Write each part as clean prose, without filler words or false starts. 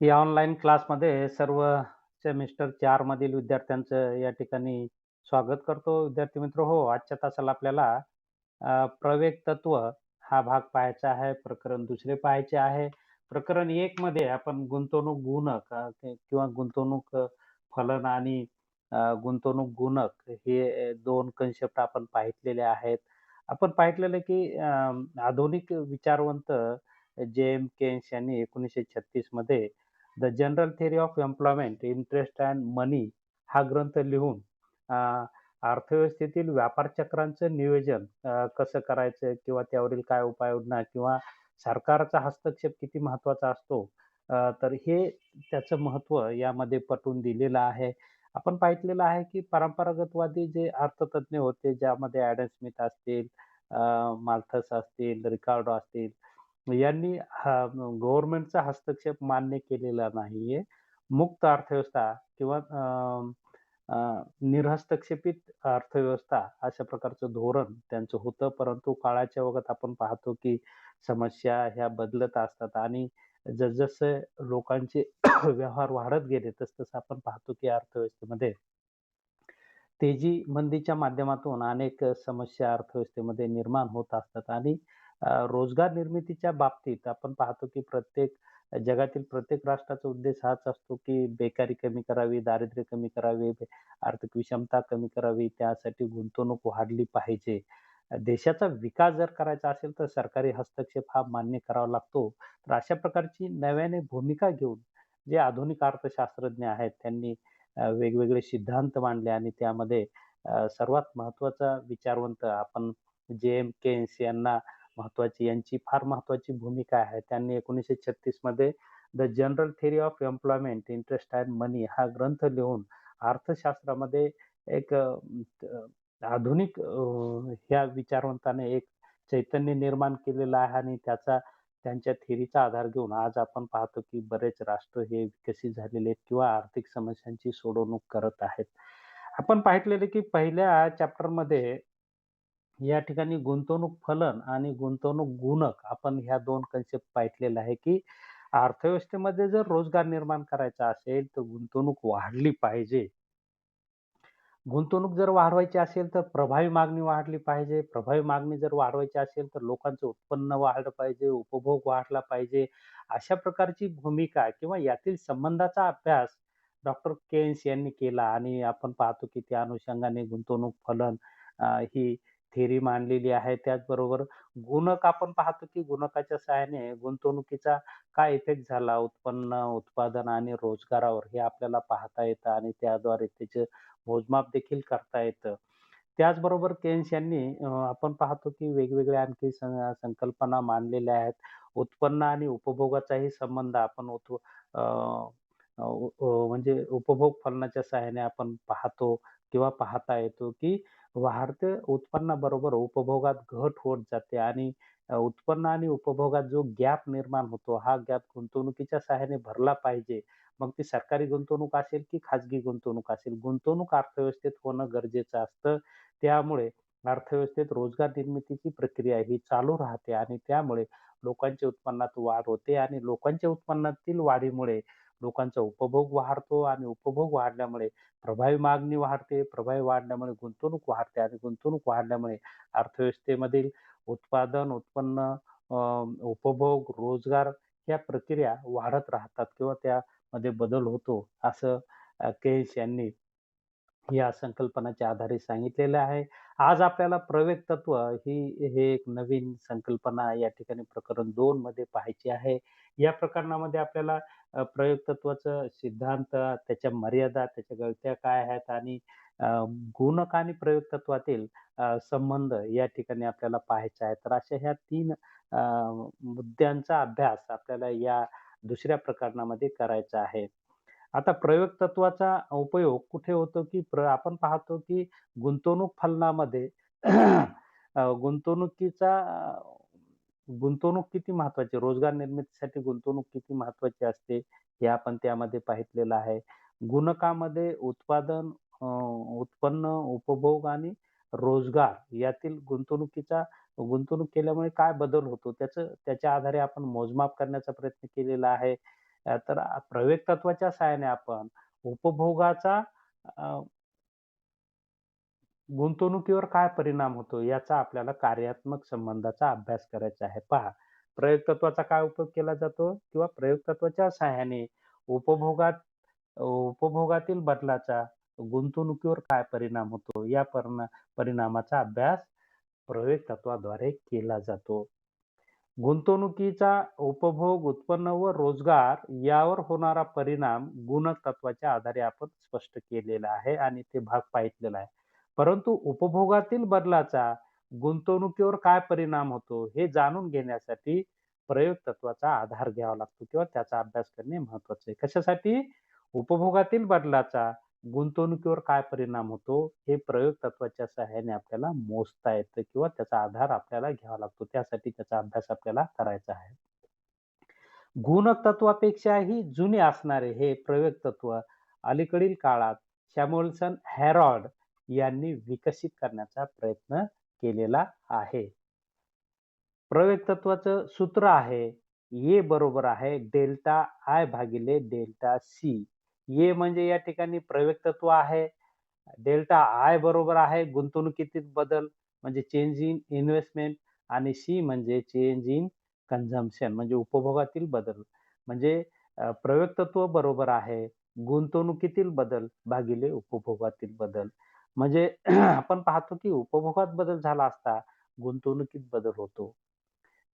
या ऑनलाईन क्लासमध्ये सर्व सेमिस्टर 4 मधील विद्यार्थ्यांचं या ठिकाणी स्वागत करतो. विद्यार्थी मित्र हो, आजच्या तासाला आपल्याला प्रवेग तत्व हा भाग पाहायचा आहे. प्रकरण दुसरे पाहायचे आहे. प्रकरण 1 मध्ये आपण गुंतवणूक गुणक किंवा गुंतवणूक फलन आणि गुंतवणूक गुणक हे 2 कन्सेप्ट आपण पाहितलेले आहेत. आपण पाहितलेलं की आधुनिक विचारवंत जे.एम. केन्स यांनी 1936 मध्ये the general theory of employment, interest and money हा ग्रंथ लिहून अ, अर्थव्यवस्थेतील व्यापार चक्रांचं नियोजन कसं करायचं किंवा त्यावरील काय उपाययोजना किंवा सरकारचा हस्तक्षेप किती महत्त्वाचा असतो, तर हे त्याचं महत्त्व यामध्ये पटवून दिलेलं आहे. आपण पाहितलेलं आहे की परंपरागतवादी जे अर्थतज्ञ होते, ज्यामध्ये ॲडम स्मिथ असतील, माल्थस असतील, रिकार्डो असतील, यांनी गव्हर्नमेंटचा हस्तक्षेप मान्य केलेला नाहीये. मुक्त अर्थव्यवस्था किंवा निरहस्तक्षेपित अर्थव्यवस्था अशा प्रकारचं धोरण त्यांचं होतं. परंतु काळाच्या ओघात आपण पाहतो, की समस्या ह्या बदलत असतात आणि जसजसे लोकांचे व्यवहार वाढत गेले, तसतसं आपण पाहतो, की अर्थव्यवस्थेमध्ये तेजी मंदीच्या माध्यमातून अनेक समस्या अर्थव्यवस्थेमध्ये निर्माण होत असतात आणि रोजगार निर्मितीच्या बाबतीत आपण पाहतो की जगातील प्रत्येक राष्ट्राचा उद्देश हाच असतो की बेकारी कमी करावी, दारिद्र्य कमी करावे, आर्थिक विषमता कमी करावी, त्यासाठी गुंतवणूक वाढली पाहिजे. देशाचा विकास जर करायचा असेल तर सरकारी हस्तक्षेप हा मान्य करावा लागतो. तर अशा प्रकारची नव्याने भूमिका घेऊन जे आधुनिक अर्थशास्त्रज्ञ आहेत त्यांनी वेगवेगळे सिद्धांत मांडले आणि त्यामध्ये सर्वात महत्त्वाचा विचारवंत आपण जे.एम. केन्स यांची फार महत्त्वाची भूमिका आहे. त्यांनी 1936 मध्ये the general theory of employment, interest and money हा ग्रंथ लिहून अर्थशास्त्रामध्ये एक आधुनिक ह्या विचारवंताने एक चैतन्य निर्माण केलेलं आहे आणि त्यांच्या थिअरीचा आधार घेऊन आज आपण पाहतो, की बरेच राष्ट्र हे विकसित झालेले आहेत किंवा आर्थिक समस्यांची सोडवणूक करत आहेत. आपण पाहितलेलं, की पहिल्या चॅप्टरमध्ये या ठिकाणी गुंतवणूक फलन आणि गुंतवणूक गुणक आपण ह्या 2 कन्सेप्ट पाहितलेलं आहे, की अर्थव्यवस्थेमध्ये जर रोजगार निर्माण करायचा असेल, तर गुंतवणूक वाढली पाहिजे. गुंतवणूक जर वाढवायची असेल, तर प्रभावी मागणी वाढली पाहिजे. प्रभावी मागणी जर वाढवायची असेल, तर लोकांचं उत्पन्न वाढलं पाहिजे, उपभोग वाढला पाहिजे. अशा प्रकारची भूमिका किंवा यातील संबंधाचा अभ्यास डॉक्टर केन्स यांनी केला आणि आपण पाहतो, की त्या अनुषंगाने गुंतवणूक फलन ही थिअरी मांडलेली आहे. त्याचबरोबर गुणक आपण पाहतो, की गुणकाच्या सहाय्याने गुंतवणुकीचा काय इफेक्ट झाला उत्पन्न, उत्पादन आणि रोजगारावर हे आपल्याला पाहता येतं आणि त्याद्वारे त्याचे मोजमाप देखील करता येतं. त्याचबरोबर केन्स यांनी आपण पाहतो की वेगवेगळ्या आणखी संकल्पना मांडलेल्या आहेत. उत्पन्न आणि उपभोगाचाही संबंध आपण अ, अ, म्हणजे उपभोग फलनाच्या सहाय्याने आपण पाहतो किंवा पाहता येतो की वाढत्या उत्पन्नाबरोबर उपभोगात घट होत जाते आणि उत्पन्न आणि उपभोगात जो गॅप निर्माण होतो, हा गॅप गुंतवणुकीच्या सहाय्याने भरला पाहिजे. मग ती सरकारी गुंतवणूक असेल की खाजगी गुंतवणूक असेल, गुंतवणूक अर्थव्यवस्थेत होणं गरजेचं असतं. त्यामुळे अर्थव्यवस्थेत रोजगार निर्मितीची प्रक्रिया ही चालू राहते आणि त्यामुळे लोकांच्या उत्पन्नात वाढ होते आणि लोकांच्या उत्पन्नातील वाढीमुळे लोकांचा उपभोग वाढतो आणि उपभोग वाढल्यामुळे प्रभावी मागणी वाढते. प्रभावी वाढल्यामुळे गुंतवणूक वाढते आणि गुंतवणूक वाढल्यामुळे अर्थव्यवस्थेमधील उत्पादन, उत्पन्न, अ, उपभोग, रोजगार या प्रक्रिया वाढत राहतात किंवा त्यामध्ये बदल होतो, असं केज यांनी या संकल्पनाच्या आधारे सांगितलेलं आहे. आज आपल्याला प्रवेग तत्व हे एक नवीन संकल्पना या ठिकाणी प्रकरण 2 मध्ये पाहायची आहे. या प्रकरणामध्ये आपल्याला प्रयोग तत्वाचा सिद्धांत, त्याच्या मर्यादा, त्याच्या गळत्या काय आहेत आणि अ, गुणक आणि प्रयोग तत्वातील संबंध या ठिकाणी आपल्याला पाहायचा आहे. तर अशा ह्या 3 मुद्द्यांचा अभ्यास आपल्याला या दुसऱ्या प्रकरणामध्ये करायचा आहे. आता प्रयोग तत्वाचा उपयोग कुठे होतो, की आपण पाहतो, की गुंतवणूक फलनामध्ये गुंतवणुकीचा गुंतवणूक किती महत्त्वाची, रोजगार निर्मितीसाठी गुंतवणूक किती महत्त्वाची असते, हे आपण त्यामध्ये पाहितलेलं आहे. गुणकामध्ये उत्पादन, अ, उत्पन्न, उपभोग आणि रोजगार यातील गुंतवणूक केल्यामुळे काय बदल होतो, त्याच्या आधारे आपण मोजमाप करण्याचा प्रयत्न केलेला आहे. तर प्रवेग तत्वाच्या सहाय्याने आपण उपभोगाचा अ, गुंतवणुकीवर काय परिणाम होतो याचा आपल्याला कार्यात्मक संबंधाचा अभ्यास करायचा आहे. पहा, प्रयोग तत्वाचा काय उपयोग केला जातो किंवा प्रयोग तत्वाच्या सहाय्याने उपभोगात उपभोगातील बदलाचा गुंतवणुकीवर काय परिणाम होतो या परिणामाचा अभ्यास प्रवेग तत्वाद्वारे केला जातो. गुंतवणुकीचा उपभोग, उत्पन्न व रोजगार यावर होणारा परिणाम गुणक तत्वाच्या आधारे आपण स्पष्ट केलेला आहे आणि ते भाग पाहितलेला आहे. परंतु उपभोगातील बदलाचा गुंतवणुकीवर काय परिणाम होतो हे जाणून घेण्यासाठी प्रयोग तत्वाचा आधार घ्यावा लागतो किंवा त्याचा अभ्यास करणे महत्वाचे आहे. कशासाठी? उपभोगातील बदलाचा गुंतवणुकीवर काय परिणाम होतो हे प्रयोग तत्वाच्या सहाय्याने आपल्याला मोजता येतं किंवा त्याचा आधार आपल्याला घ्यावा लागतो. त्यासाठी त्याचा अभ्यास आपल्याला करायचा आहे. गुणक तत्वापेक्षाही जुने असणारे हे प्रयोग तत्व अलीकडील काळात सॅम्युएल्सन हेरॉल्ड यांनी विकसित करण्याचा प्रयत्न केलेला आहे. प्रवेग तत्वाचं सूत्र आहे ए बरोबर आहे डेल्टा आय भागिले डेल्टा सी. ए म्हणजे या ठिकाणी प्रवेग तत्व आहे. डेल्टा आय बरोबर आहे गुंतवणुकीतील बदल म्हणजे चेंज इन इन्व्हेस्टमेंट आणि सी म्हणजे चेंज इन कन्झम्पशन म्हणजे उपभोगातील बदल. म्हणजे प्रवेग तत्व बरोबर आहे गुंतवणुकीतील बदल भागिले उपभोगातील बदल. म्हणजे आपण पाहतो की उपभोगात बदल झाला असता गुंतवणुकीत बदल होतो.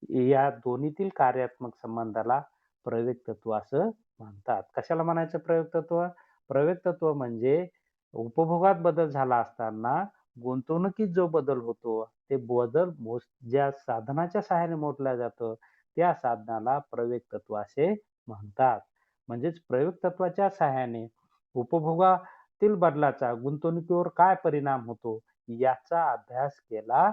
या दोन्हीतील कार्यात्मक संबंधाला प्रवेग तत्व असं म्हणतात. कशाला म्हणायचं प्रवेग तत्व? प्रवेग तत्व म्हणजे उपभोगात बदल झाला असताना गुंतवणुकीत जो बदल होतो, ते बदल ज्या साधनाच्या सहाय्याने मोजला जातो, त्या साधनाला प्रवेग तत्व असे म्हणतात. म्हणजेच प्रवेग तत्वाच्या सहाय्याने उपभोगातील बदलाचा गुंतवणुकीवर काय परिणाम होतो, याचा अभ्यास केला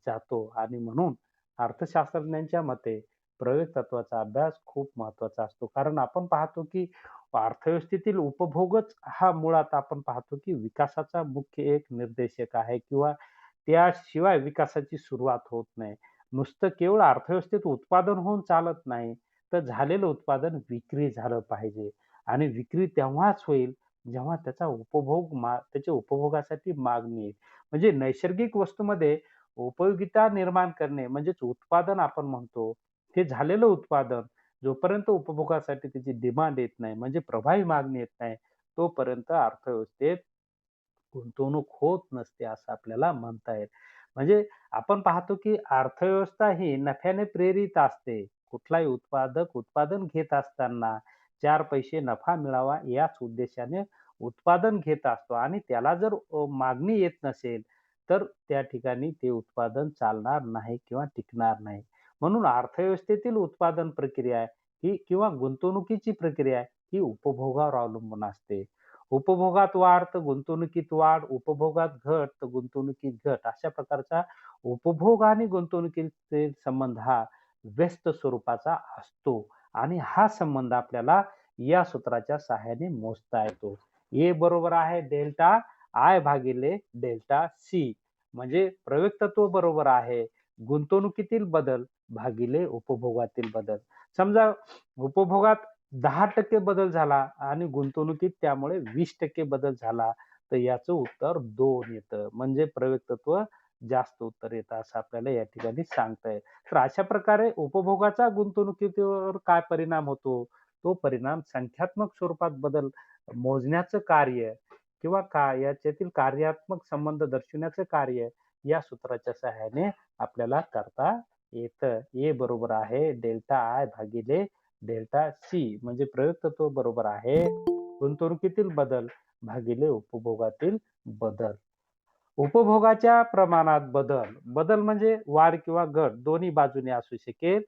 जातो आणि म्हणून अर्थशास्त्रज्ञांच्या मते प्रवेग तत्वाचा अभ्यास खूप महत्वाचा असतो. कारण आपण पाहतो की अर्थव्यवस्थेतील उपभोगच हा मुळात आपण पाहतो की विकासाचा मुख्य एक निर्देशक आहे किंवा त्याशिवाय विकासाची सुरुवात होत नाही. नुसतं केवळ अर्थव्यवस्थेत उत्पादन होऊन चालत नाही, तर झालेलं उत्पादन विक्री झालं पाहिजे आणि विक्री तेव्हाच होईल जेव्हा त्याच्या उपभोगासाठी मागणी येईल. म्हणजे नैसर्गिक वस्तूमध्ये उपयोगिता निर्माण करणे म्हणजेच उत्पादन आपण म्हणतो. ते झालेलं उत्पादन जोपर्यंत उपभोगासाठी त्याची डिमांड येत नाही, म्हणजे प्रभावी मागणी येत नाही, तोपर्यंत अर्थव्यवस्थेत गुंतवणूक होत नसते असं आपल्याला म्हणता येईल. म्हणजे आपण पाहतो की अर्थव्यवस्था ही नफ्याने प्रेरित असते. कुठलाही उत्पादक उत्पादन घेत असताना 4 पैसे नफा मिळावा याच उद्देशाने उत्पादन घेत असतो आणि त्याला जर मागणी येत नसेल, तर त्या ठिकाणी ते उत्पादन चालणार नाही किंवा टिकणार नाही. म्हणून अर्थव्यवस्थेतील उत्पादन प्रक्रिया ही किंवा गुंतवणुकीची प्रक्रिया ही उपभोगावर अवलंबून असते. उपभोगात वाढ तर गुंतवणुकीत वाढ, उपभोगात घट तर गुंतवणुकीत घट. अशा प्रकारचा उपभोग आणि गुंतवणुकीतील संबंध हा व्यस्त स्वरूपाचा असतो आणि हा संबंध आपल्याला या सूत्राच्या सहाय्याने मोजता येतो. ए बरोबर आहे डेल्टा आय भागिले डेल्टा सी. म्हणजे प्रवेग तत्व बरोबर आहे गुंतवणुकीतील बदल भागिले उपभोगातील बदल. समजा उपभोगात 10% बदल झाला आणि गुंतवणुकीत त्यामुळे 20% बदल झाला, तर याचं उत्तर 2 येतं. म्हणजे प्रवेग तत्व जास्त उत्तर येतं असं आपल्याला या ठिकाणी सांगता येईल. तर अशा प्रकारे उपभोगाचा गुंतवणुकीवर काय परिणाम होतो? तो परिणाम संख्यात्मक स्वरूपात बदल मोजण्याचं कार्य किंवा याच्यातील कार्यात्मक संबंध दर्शवण्याचं कार्य या सूत्राच्या सहाय्याने आपल्याला करता येतं. ए बरोबर आहे डेल्टा आय भागिले डेल्टा सी म्हणजे प्रयोग तत्व बरोबर आहे गुंतवणुकीतील बदल भागिले उपभोगातील बदल. उपभोगाच्या प्रमाणात बदल, बदल म्हणजे वाढ किंवा घट दोन्ही बाजूने असू शकेल.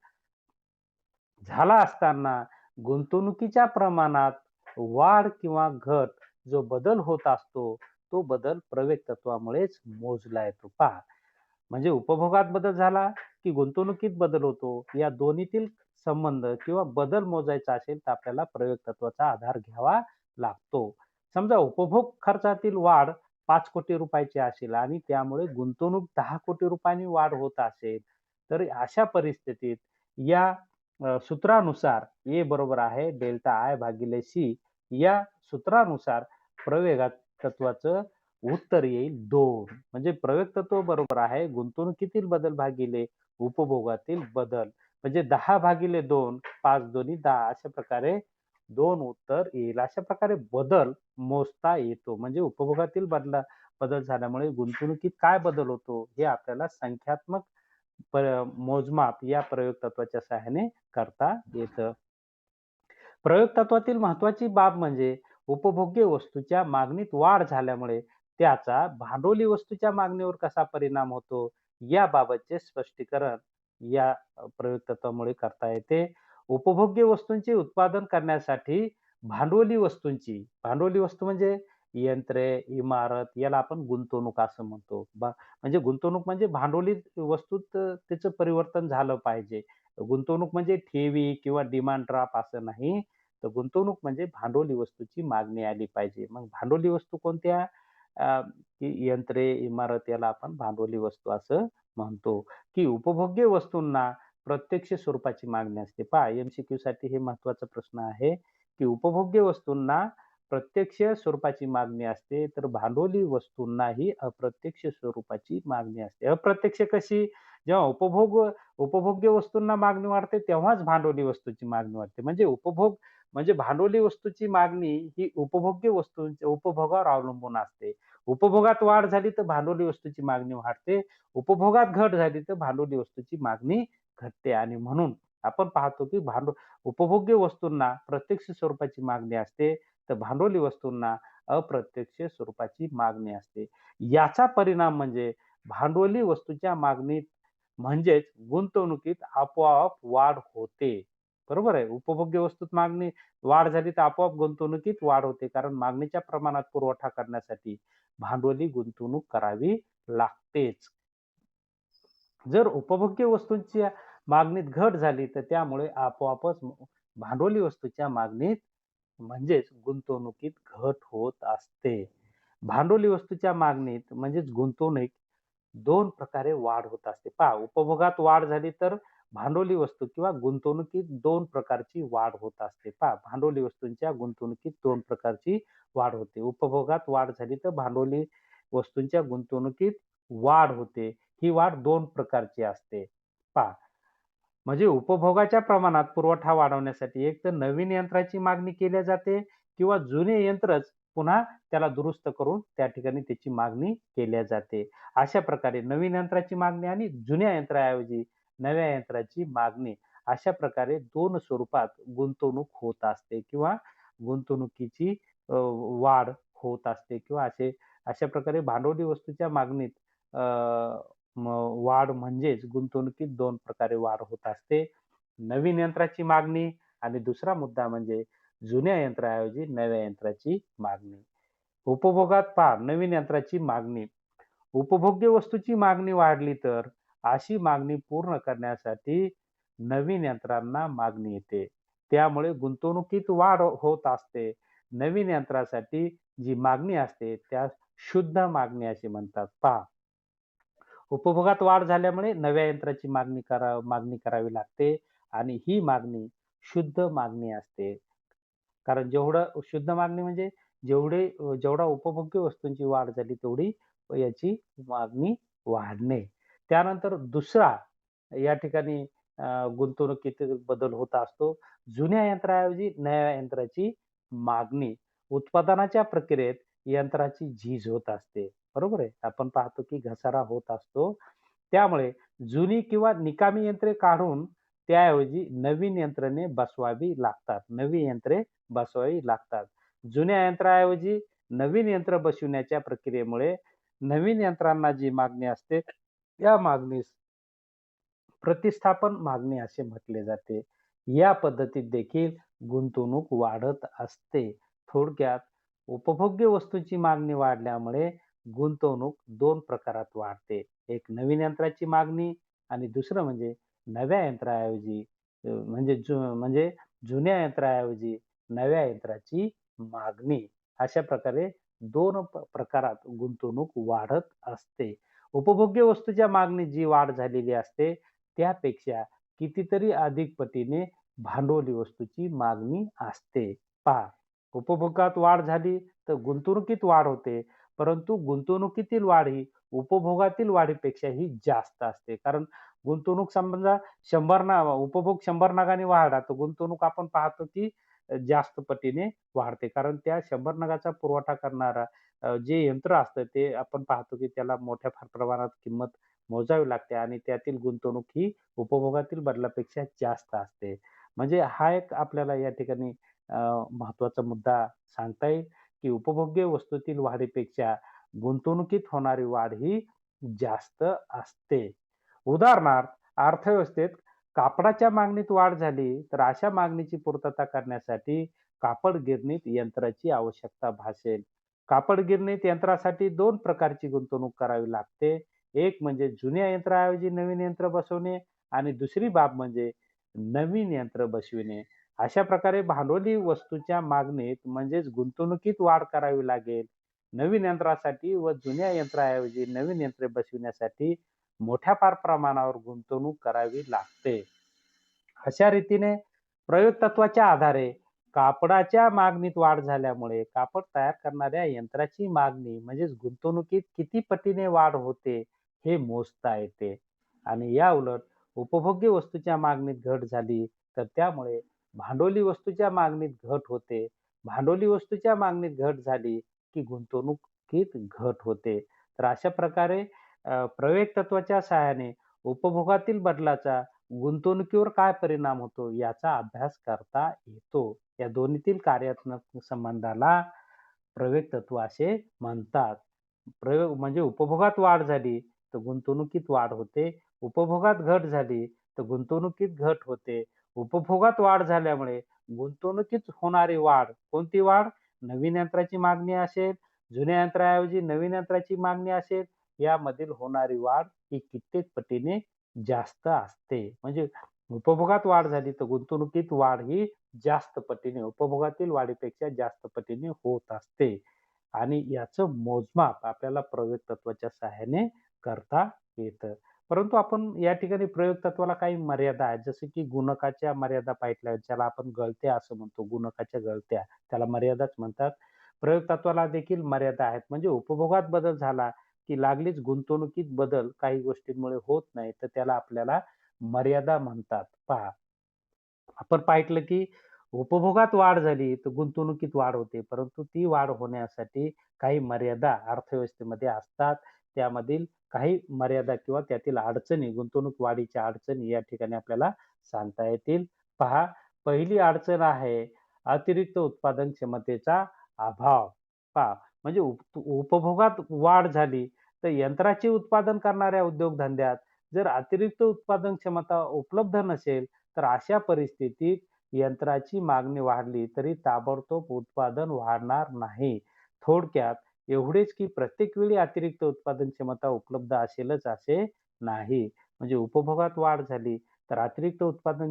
झाला असताना गुंतवणुकीच्या प्रमाणात वाढ किंवा घट जो बदल होत असतो, तो बदल प्रवेग तत्वामुळेच मोजला येतो. पहा, म्हणजे उपभोगात बदल झाला की गुंतवणुकीत बदल होतो. या दोन्हीतील संबंध किंवा बदल मोजायचा असेल तर आपल्याला प्रयोग तत्वाचा आधार घ्यावा लागतो. समजा उपभोग खर्चातील वाढ 5 कोटी रुपयाची असेल आणि त्यामुळे गुंतवणूक 10 कोटी रुपयांनी वाढ होत असेल, तर अशा परिस्थितीत या सूत्रानुसार ए बरोबर आहे डेल्टा आय भागिले सी या सूत्रानुसार प्रवेगात तत्वाचं उत्तर येईल 2. म्हणजे प्रवेग तत्व बरोबर आहे गुंतवणुकीतील बदल भागिले उपभोगातील बदल. म्हणजे 10 भागिले 2, 5 दोन्ही 10 अशा प्रकारे 2 उत्तर येईल. अशा प्रकारे बदल मोजता येतो. म्हणजे उपभोगातील बदल झाल्यामुळे गुंतवणुकीत काय बदल होतो हे आपल्याला संख्यात्मक मोजमाप या प्रयोग तत्वाच्या सहाय्याने करता येतं. प्रयोग तत्वातील महत्वाची बाब म्हणजे उपभोग्य वस्तूच्या मागणीत वाढ झाल्यामुळे त्याचा भांडवली वस्तूच्या मागणीवर कसा परिणाम होतो याबाबतचे स्पष्टीकरण या प्रयोग तत्वामुळे करता येते. उपभोग्य वस्तूंचे उत्पादन करण्यासाठी भांडवली वस्तू म्हणजे यंत्रे, इमारत याला आपण गुंतवणूक असं म्हणतो. म्हणजे गुंतवणूक म्हणजे भांडवली वस्तूत त्याचं परिवर्तन झालं पाहिजे. गुंतवणूक म्हणजे ठेवी किंवा डिमांड ड्राफ्ट असं नाही. तर गुंतवणूक म्हणजे भांडवली वस्तूची मागणी आली पाहिजे. मग भांडवली वस्तू कोणत्या? की यंत्रे, इमारत याला आपण भांडवली वस्तू असं म्हणतो. की उपभोग्य वस्तूंना प्रत्यक्ष स्वरूपाची मागणी असते. पहा एम-सी-क्यूसाठी हे महत्त्वाचा प्रश्न आहे, की उपभोग्य वस्तूंना प्रत्यक्ष स्वरूपाची मागणी असते, तर भांडवली वस्तूंनाही अप्रत्यक्ष स्वरूपाची मागणी असते. अप्रत्यक्ष कशी? जेव्हा उपभोग्य वस्तूंना मागणी वाढते, तेव्हाच भांडवली वस्तूची मागणी वाढते. म्हणजे भांडवली वस्तूची मागणी ही उपभोग्य वस्तूंच्या उपभोगावर अवलंबून असते. उपभोगात वाढ झाली तर भांडवली वस्तूची मागणी वाढते. उपभोगात घट झाली तर भांडवली वस्तूची मागणी घटते आणि म्हणून आपण पाहतो की उपभोग्य वस्तूंना प्रत्यक्ष स्वरूपाची मागणी असते, तर भांडवली वस्तूंना अप्रत्यक्ष स्वरूपाची मागणी असते. याचा परिणाम म्हणजे भांडवली वस्तूच्या मागणीत म्हणजेच गुंतवणुकीत आपोआप वाढ होते. बरोबर आहे. उपभोग्य वस्तूत मागणी वाढ झाली तर आपोआप गुंतवणुकीत वाढ होते. कारण मागणीच्या प्रमाणात पुरवठा करण्यासाठी भांडवली गुंतवणूक करावी लागतेच. जर उपभोग्य वस्तूंच्या मागणीत घट झाली तर त्यामुळे आपोआपच भांडवली वस्तूच्या मागणीत म्हणजेच गुंतवणुकीत घट होत असते. भांडवली वस्तूच्या मागणीत म्हणजेच गुंतवणूक 2 प्रकारे वाढ होत असते. पहा उपभोगात वाढ झाली तर भांडवली वस्तू किंवा गुंतवणुकीत 2 प्रकारची वाढ होत असते. पहा भांडवली वस्तूंच्या गुंतवणुकीत 2 प्रकारची वाढ होते. उपभोगात वाढ झाली तर भांडवली वस्तूंच्या गुंतवणुकीत वाढ होते. ही वाढ 2 प्रकारची असते. पहा म्हणजे उपभोगाच्या प्रमाणात पुरवठा वाढवण्यासाठी एक तर नवीन यंत्राची मागणी केली जाते किंवा जुने यंत्रच पुन्हा त्याला दुरुस्त करून त्या ठिकाणी त्याची मागणी केल्या जाते. अशा प्रकारे नवीन यंत्राची मागणी आणि जुन्या यंत्राऐवजी नव्या यंत्राची मागणी अशा प्रकारे 2 स्वरूपात गुंतवणूक होत असते किंवा गुंतवणुकीची वाढ होत असते किंवा अशा प्रकारे भांडवली वस्तूच्या मागणीत अ, वाढ म्हणजेच गुंतवणुकीत 2 प्रकारे वाढ होत असते. नवीन यंत्राची मागणी आणि दुसरा मुद्दा म्हणजे जुन्या यंत्राऐवजी नव्या यंत्राची मागणी. उपभोगात पहा नवीन यंत्राची मागणी. उपभोग्य वस्तूची मागणी वाढली तर अशी मागणी पूर्ण करण्यासाठी नवीन यंत्रांना मागणी येते. त्यामुळे गुंतवणुकीत वाढ होत असते. नवीन यंत्रासाठी जी मागणी असते त्यास शुद्ध मागणी असे म्हणतात. पहा उपभोगात वाढ झाल्यामुळे नव्या यंत्राची मागणी करावी लागते आणि ही मागणी शुद्ध मागणी असते. कारण शुद्ध मागणी म्हणजे जेवढा उपभोग्य वस्तूंची वाढ झाली तेवढी याची मागणी वाढणे. त्यानंतर दुसरा या ठिकाणी गुंतवणुकीत बदल होत असतो. जुन्या यंत्राऐवजी नव्या यंत्राची मागणी. उत्पादनाच्या प्रक्रियेत यंत्राची झीज होत असते. बरोबर आहे. आपण पाहतो की घसारा होत असतो. त्यामुळे जुनी किंवा निकामी यंत्रे काढून त्याऐवजी नवीन यंत्रणे बसवावी लागतात. नवी यंत्रे बसवावी लागतात. जुन्या यंत्राऐवजी नवीन यंत्र बसविण्याच्या प्रक्रियेमुळे नवीन यंत्रांना जी मागणी असते, त्या मागणीस प्रतिस्थापन मागणी असे म्हटले जाते. या पद्धतीत देखील गुंतवणूक वाढत असते. थोडक्यात उपभोग्य वस्तूंची मागणी वाढल्यामुळे गुंतवणूक 2 प्रकारात वाढते. एक नवीन यंत्राची मागणी आणि दुसरं म्हणजे नव्या यंत्राऐवजी म्हणजे जुन्या यंत्राऐवजी नव्या यंत्राची मागणी. अशा प्रकारे 2 प्रकारात गुंतवणूक वाढत असते. उपभोग्य वस्तूच्या मागणीत जी वाढ झालेली असते त्यापेक्षा कितीतरी अधिक पटीने भांडवली वस्तूची मागणी असते. पहा, उपभोगात वाढ झाली तर गुंतवणुकीत वाढ होते. परंतु गुंतवणुकीतील वाढ ही उपभोगातील वाढीपेक्षाही जास्त असते. कारण गुंतवणूक समजा 100 उपभोग 100 नगाने वाढला, तर गुंतवणूक आपण पाहतो की जास्त पटीने वाढते. कारण त्या 100 नगाचा पुरवठा करणारा जे यंत्र असतं ते आपण पाहतो की त्याला मोठ्या फार प्रमाणात किंमत मोजावी लागते आणि त्यातील गुंतवणूक ही उपभोगातील बदलापेक्षा जास्त असते. म्हणजे हा एक आपल्याला या ठिकाणी अ, महत्त्वाचा मुद्दा सांगता येईल, की उपभोग्य वस्तूतील वाढीपेक्षा गुंतवणुकीत होणारी वाढ ही जास्त असते. उदाहरणार्थ, अर्थव्यवस्थेत कापडाच्या मागणीत वाढ झाली, तर अशा मागणीची पूर्तता करण्यासाठी कापड गिरणीत यंत्राची आवश्यकता भासेल. कापड गिरणीत यंत्रासाठी 2 प्रकारची गुंतवणूक करावी लागते. एक म्हणजे जुन्या यंत्राऐवजी नवीन यंत्र बसवणे आणि दुसरी बाब म्हणजे नवीन यंत्र बसविणे. अशा प्रकारे भांडवली वस्तूच्या मागणीत म्हणजेच गुंतवणुकीत वाढ करावी लागेल. नवीन यंत्रासाठी व जुन्या यंत्राऐवजी नवीन यंत्रे बसविण्यासाठी मोठ्या फार प्रमाणावर गुंतवणूक करावी लागते. अशा रीतीने प्रयोग तत्वाच्या आधारे कापडाच्या मागणीत वाढ झाल्यामुळे कापड तयार करणाऱ्या यंत्राची मागणी म्हणजेच गुंतवणुकीत किती पटीने वाढ होते हे मोजता येते. आणि या उलट उपभोग्य वस्तूच्या मागणीत घट झाली तर त्यामुळे भांडवली वस्तूच्या मागणीत घट होते. भांडवली वस्तूच्या मागणीत घट झाली की गुंतवणुकीत घट होते. तर अशा प्रकारे प्रवेग तत्वाच्या सहाय्याने उपभोगातील बदलाचा गुंतवणुकीवर काय परिणाम होतो याचा अभ्यास करता येतो. या दोन्हीतील कार्यात्मक संबंधाला प्रवेग तत्व असे म्हणतात. प्रयोग म्हणजे उपभोगात वाढ झाली तर गुंतवणुकीत वाढ होते. उपभोगात घट झाली तर गुंतवणुकीत घट होते. उपभोगात वाढ झाल्यामुळे गुंतवणुकीत होणारी वाढ, कोणती वाढ? नवीन यंत्राची मागणी असेल, जुन्या यंत्राऐवजी नवीन यंत्राची मागणी असेल, यामधील होणारी वाढ ही कित्येक पटीने जास्त असते. म्हणजे उपभोगात वाढ झाली तर गुंतवणुकीत वाढ ही जास्त पटीने उपभोगातील वाढीपेक्षा जास्त पटीने होत असते. आणि याचं मोजमाप आपल्याला प्रयोग तत्वाच्या सहाय्याने करता येतं. परंतु आपण या ठिकाणी प्रयोग तत्वाला काही मर्यादा आहेत. जसं की गुणकाच्या मर्यादा पाहिल्या, ज्याला आपण गळत्या असं म्हणतो. गुणकाच्या गळत्या त्याला मर्यादाच म्हणतात. प्रयोग तत्वाला देखील मर्यादा आहेत. म्हणजे उपभोगात बदल झाला, की लागलीच गुंतवणुकीत बदल काही गोष्टींमुळे होत नाही, तर त्याला आपल्याला मर्यादा म्हणतात. पहा, आपण पाहिलं की उपभोगात वाढ झाली, तर गुंतवणुकीत वाढ होते. परंतु ती वाढ होण्यासाठी काही मर्यादा अर्थव्यवस्थेमध्ये असतात. त्यामधील काही मर्यादा किंवा त्यातील अडचणी, गुंतवणूक वाढीच्या अडचणी या ठिकाणी आपल्याला सांगता येतील. पहा, पहिली अडचण आहे अतिरिक्त उत्पादन क्षमतेचा अभाव. पहा, म्हणजे उपभोगात वाढ झाली, तर यंत्राचे उत्पादन करणाऱ्या उद्योगधंद्यात जर अतिरिक्त उत्पादन क्षमता उपलब्ध नसेल, तर अशा परिस्थितीत यंत्राची मागणी वाढली तरी ताबडतोब उत्पादन वाढणार नाही. थोडक्यात एवढेच की प्रत्येक वेळी अतिरिक्त उत्पादन क्षमता उपलब्ध असेलच असे नाही. म्हणजे उपभोगात वाढ झाली तर अतिरिक्त उत्पादन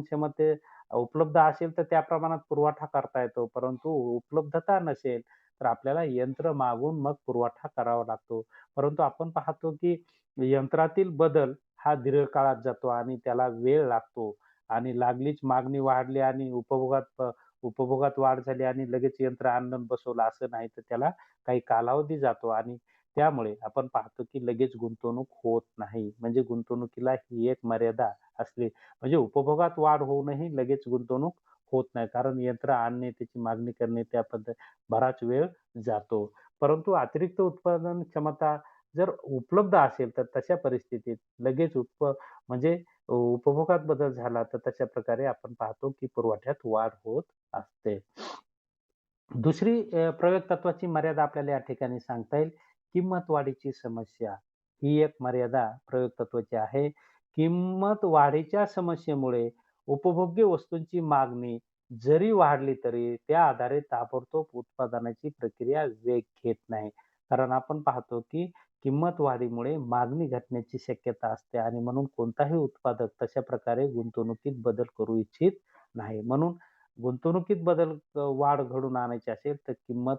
उपलब्ध असेल तर त्या प्रमाणात पुरवठा करता येतो. परंतु उपलब्धता नसेल तर आपल्याला यंत्र मागवून मग पुरवठा करावा लागतो. परंतु आपण पाहतो की यंत्रातील बदल हा दीर्घकाळात जातो आणि त्याला वेळ लागतो आणि लागलीच मागणी वाढली आणि उपभोगात वाढ झाली आणि लगेच यंत्र आणून बसवलं असं नाही, तर त्याला काही कालावधी जातो आणि त्यामुळे आपण पाहतो की लगेच गुंतवणूक होत नाही. म्हणजे गुंतवणुकीला ही एक मर्यादा असली म्हणजे उपभोगात वाढ होऊनही लगेच गुंतवणूक होत नाही. कारण यंत्र आणणे, त्याची मागणी करणे त्या बराच वेळ जातो. परंतु अतिरिक्त उत्पादन क्षमता जर उपलब्ध असेल, तर तशा परिस्थितीत लगेच म्हणजे उपभोगात बदल झाला, तर तशा प्रकारे आपण पाहतो की पुरवठ्यात वाढ होत असते. दुसरी प्रयोग तत्वाची मर्यादा आपल्याला या ठिकाणी सांगता येईल. किंमत वाढीची समस्या. ही एक मर्यादा प्रयोग तत्वाची आहे. किंमत वाढीच्या समस्येमुळे उपभोग्य वस्तूंची मागणी जरी वाढली तरी त्या आधारे ताबडतोब उत्पादनाची प्रक्रिया वेग घेत नाही. कारण आपण पाहतो की किंमत वाढीमुळे मागणी घटण्याची शक्यता असते आणि म्हणून कोणताही उत्पादक तशा प्रकारे गुंतवणुकीत बदल करू इच्छित नाही. म्हणून गुंतवणुकीत वाढ घडवून आणायची असेल, तर किंमत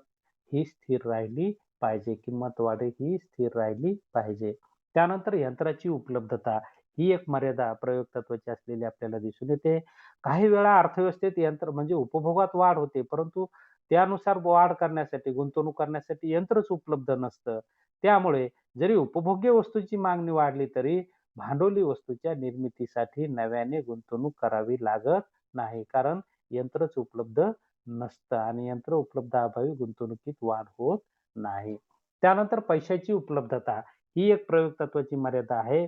ही स्थिर राहिली पाहिजे. किंमत वाढ ही स्थिर राहिली पाहिजे. त्यानंतर यंत्राची उपलब्धता. ही एक मर्यादा प्रयोग तत्त्वाची असलेली आपल्याला दिसून येते. काही वेळा अर्थव्यवस्थेत यंत्र म्हणजे उपभोगात वाढ होते, परंतु त्यानुसार वाढ करण्यासाठी, गुंतवणूक करण्यासाठी यंत्रच उपलब्ध नसतं. त्यामुळे जरी उपभोग्य वस्तूची मागणी वाढली, तरी भांडवली वस्तूच्या निर्मितीसाठी नव्याने गुंतवणूक करावी लागत नाही. कारण यंत्रच उपलब्ध नसतं आणि यंत्र उपलब्धाअभावी गुंतवणुकीत वाढ होत नाही. त्यानंतर पैशाची उपलब्धता ही एक प्रयोग तत्त्वाची मर्यादा आहे.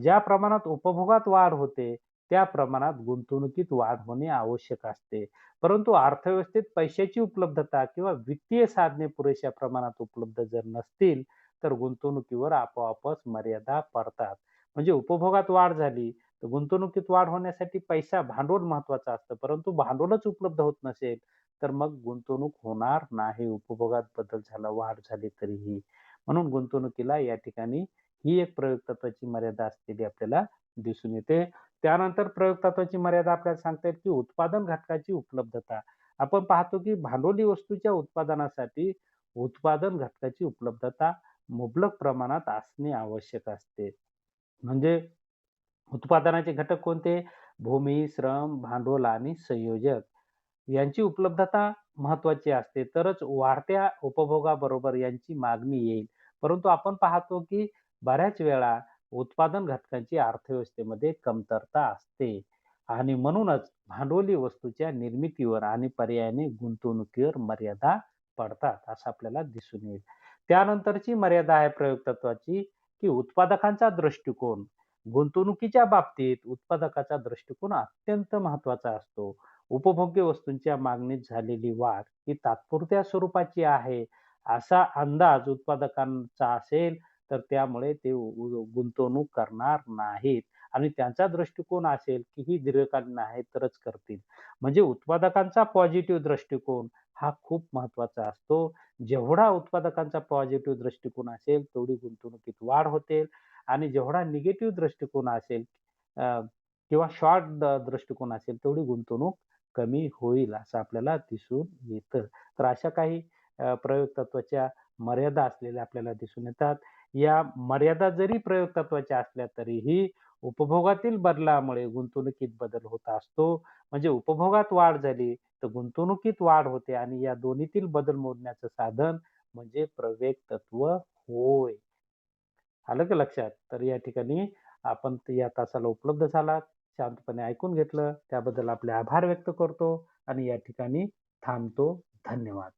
ज्या प्रमाणात उपभोगात वाढ होते, त्या प्रमाणात गुंतवणुकीत वाढ होणे आवश्यक असते. परंतु अर्थव्यवस्थेत पैशाची उपलब्धता किंवा वित्तीय साधने पुरेशा प्रमाणात उपलब्ध जर नसतील, तर गुंतवणुकीवर आपोआपच मर्यादा पडतात. म्हणजे उपभोगात वाढ झाली, तर गुंतवणुकीत वाढ होण्यासाठी पैसा, भांडवल महत्त्वाचं असतं. परंतु भांडवलच उपलब्ध होत नसेल, तर मग गुंतवणूक होणार नाही. उपभोगात बदल झाला, वाढ झाली तरीही. म्हणून गुंतवणुकीला या ठिकाणी ही एक प्रयोग तत्त्वाची मर्यादा असलेली आपल्याला दिसून येते. त्यानंतर प्रयोग तत्त्वाची मर्यादा आपल्याला सांगता येईल, की उत्पादन घटकाची उपलब्धता. आपण पाहतो, की भांडवली वस्तूच्या उत्पादनासाठी उत्पादन घटकाची उपलब्धता मुबलक प्रमाणात असणे आवश्यक असते. म्हणजे उत्पादनाचे घटक कोणते? भूमी, श्रम, भांडवल आणि संयोजक. यांची उपलब्धता महत्त्वाची असते, तरच वाढत्या उपभोगाबरोबर यांची मागणी येईल. परंतु आपण पाहतो, की बऱ्याच वेळा उत्पादन घटकांची अर्थव्यवस्थेमध्ये कमतरता असते आणि म्हणूनच भांडवली वस्तूच्या निर्मितीवर आणि पर्यायाने गुंतवणुकीवर मर्यादा पडतात, असं आपल्याला दिसून येईल. त्यानंतरची मर्यादा आहे प्रयोग तत्त्वाची, की उत्पादकांचा दृष्टिकोन. गुंतवणुकीच्या बाबतीत उत्पादकाचा दृष्टिकोन अत्यंत महत्त्वाचा असतो. उपभोग्य वस्तूंच्या मागणीत झालेली वाढ ही तात्पुरत्या स्वरूपाची आहे, असा अंदाज उत्पादकांचा असेल, तर त्यामुळे ते गुंतवणूक करणार नाहीत आणि त्यांचा दृष्टिकोन असेल, की ही दीर्घकालीन आहे तरच करतील. म्हणजे उत्पादकांचा पॉझिटिव्ह दृष्टिकोन हा खूप महत्त्वाचा असतो. जेवढा उत्पादकांचा पॉझिटिव्ह दृष्टिकोन असेल, तेवढी गुंतवणुकीत वाढ होते आणि जेवढा निगेटिव्ह दृष्टिकोन असेल अ, किंवा शॉर्ट दृष्टिकोन असेल, तेवढी गुंतवणूक कमी होईल असं आपल्याला दिसून येतं. तर अशा काही प्रयोग तत्त्वाच्या मर्यादा असलेल्या आपल्याला दिसून येतात. या मर्यादा जरी प्रयोग तत्त्वाच्या असल्या तरीही उपभोगातील बदलामुळे गुंतवणुकीत बदल होत असतो. म्हणजे उपभोगात वाढ झाली, तर गुंतवणुकीत वाढ होते आणि या दोन्हीतील बदल मोजण्याचं साधन म्हणजे प्रवेग तत्व होय. आलं का लक्षात? तर या ठिकाणी आपण या तासाला उपलब्ध झालात, शांतपणे ऐकून घेतलं, त्याबद्दल आपले आभार व्यक्त करतो आणि या ठिकाणी थांबतो. धन्यवाद.